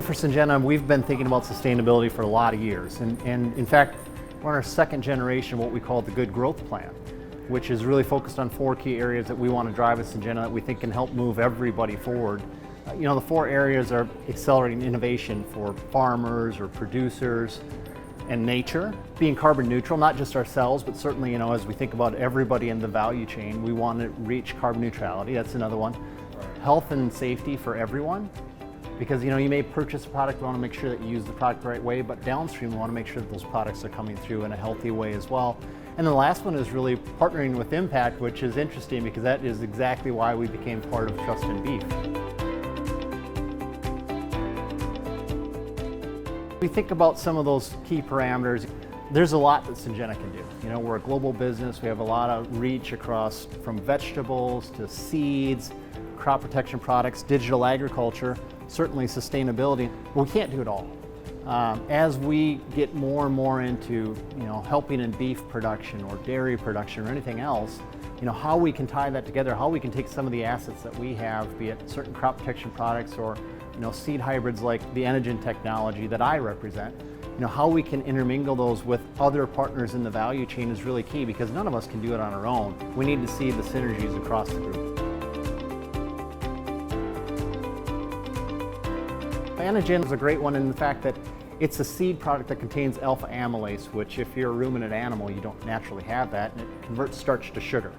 For Syngenta, we've been thinking about sustainability for a lot of years, and in fact, we're on our second generation, what we call the Good Growth Plan, which is really focused on 4 key areas that we want to drive at Syngenta that we think can help move everybody forward. The 4 areas are accelerating innovation for farmers or producers and nature, being carbon neutral, not just ourselves, but certainly, as we think about everybody in the value chain, we want to reach carbon neutrality. That's another one. Health and safety for everyone. Because you may purchase a product, you want to make sure that you use the product the right way, but downstream we want to make sure that those products are coming through in a healthy way as well. And the last one is really partnering with impact, which is interesting because that is exactly why we became part of Trust in Beef. We think about some of those key parameters. There's a lot that Syngenta can do. We're a global business. We have a lot of reach across from vegetables to seeds, crop protection products, digital agriculture, certainly sustainability. We can't do it all. As we get more and more into helping in beef production or dairy production or anything else, how we can tie that together, how we can take some of the assets that we have, be it certain crop protection products or seed hybrids like the Enogen technology that I represent, how we can intermingle those with other partners in the value chain is really key because none of us can do it on our own. We need to see the synergies across the group. Enogen is a great one in the fact that it's a seed product that contains alpha amylase, which if you're a ruminant animal, you don't naturally have that, and it converts starch to sugar.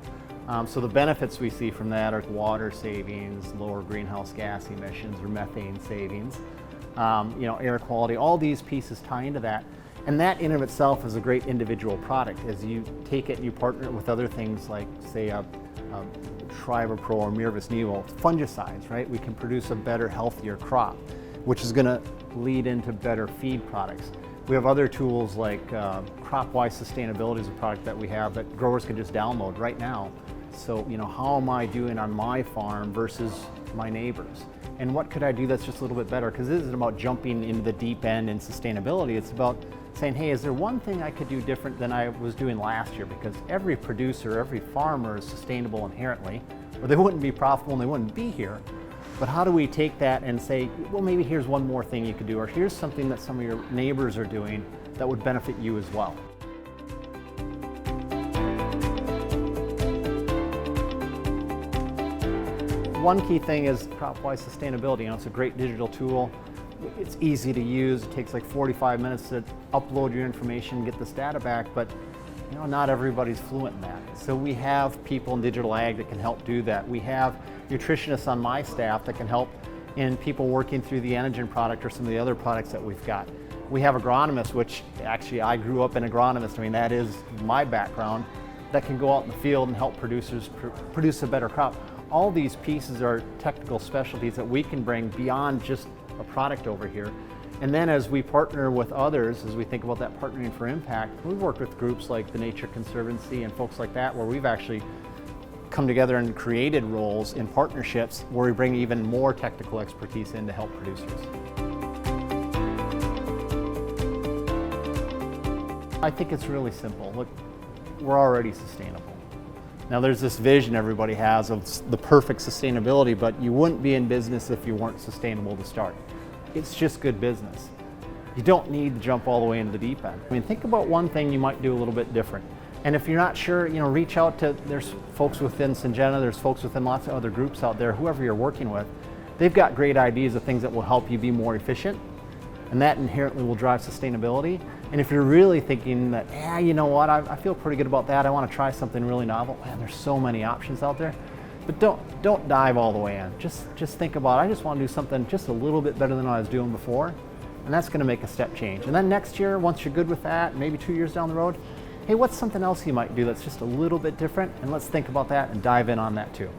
So the benefits we see from that are water savings, lower greenhouse gas emissions or methane savings, air quality, all these pieces tie into that. And that in of itself is a great individual product. As you take it and you partner it with other things like, say, Trivapro or Mirvis Nevo, fungicides, right? We can produce a better, healthier crop, which is going to lead into better feed products. We have other tools like CropWise Sustainability is a product that we have that growers can just download right now. So, how am I doing on my farm versus my neighbors? And what could I do that's just a little bit better? Because this isn't about jumping into the deep end in sustainability. It's about saying, hey, is there one thing I could do different than I was doing last year? Because every producer, every farmer is sustainable inherently, or they wouldn't be profitable and they wouldn't be here. But how do we take that and say, well, maybe here's one more thing you could do, or here's something that some of your neighbors are doing that would benefit you as well. One key thing is CropWise Sustainability. It's a great digital tool. It's easy to use. It takes like 45 minutes to upload your information, get this data back, but not everybody's fluent in that. So we have people in digital ag that can help do that. We have nutritionists on my staff that can help in people working through the Enogen product or some of the other products that we've got. We have agronomists, which actually I grew up an agronomist. That is my background, that can go out in the field and help producers produce a better crop. All these pieces are technical specialties that we can bring beyond just a product over here. And then as we partner with others, as we think about that partnering for impact, we've worked with groups like the Nature Conservancy and folks like that, where we've actually come together and created roles in partnerships where we bring even more technical expertise in to help producers. I think it's really simple. Look, we're already sustainable. Now there's this vision everybody has of the perfect sustainability, but you wouldn't be in business if you weren't sustainable to start. It's just good business. You don't need to jump all the way into the deep end. Think about one thing you might do a little bit different. And if you're not sure, reach out to, there's folks within Syngenta, there's folks within lots of other groups out there, whoever you're working with, they've got great ideas of things that will help you be more efficient, and that inherently will drive sustainability. And if you're really thinking that, I feel pretty good about that, I want to try something really novel, man, there's so many options out there. But don't dive all the way in. Just think about, I just want to do something just a little bit better than I was doing before, and that's going to make a step change. And then next year, once you're good with that, maybe 2 years down the road, hey, what's something else you might do that's just a little bit different? And let's think about that and dive in on that too.